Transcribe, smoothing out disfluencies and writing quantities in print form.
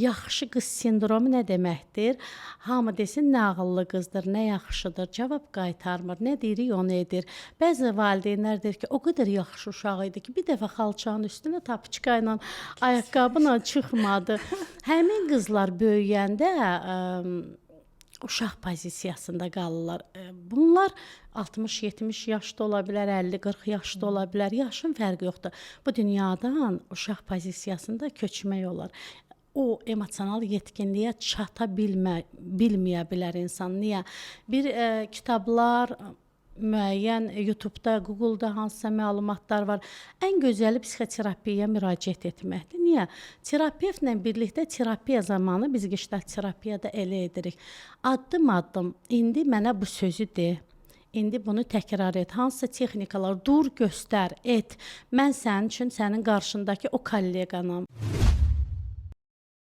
Yaxşı qız sindromu nə deməkdir? Hamı desin, nə ağıllı qızdır, nə yaxşıdır, cavab qaytarmır, nə deyirik onu edir. Bəzi valideynlər deyir ki, o qədər yaxşı uşaq idi ki, bir dəfə xalçanın üstünə tapiçka ilə, ayaqqabıyla çıxmadı. Həmin qızlar böyüyəndə uşaq pozisiyasında qalırlar. Bunlar 60-70 yaşda ola bilər, 50-40 yaşda ola bilər. Yaşın fərqi yoxdur. Bu dünyadan uşaq pozisiyasında köçmək olar. O emosional yetkinliyə çata bilməyə bilər insan. Niyə? Bir kitablar, müəyyən YouTube-da, Google-da hansısa məlumatlar var. Ən gözəli psixoterapiyaya müraciət etməkdir. Niyə? Terapevtlə birlikdə terapiya zamanı biz qiştat terapiyada elə edirik. Addım-addım indi mənə bu sözü de. İndi bunu təkrar et. Hansısa texnikalar dur, göstər, et. Mən sənin üçün sənin qarşındakı o kolleqanam.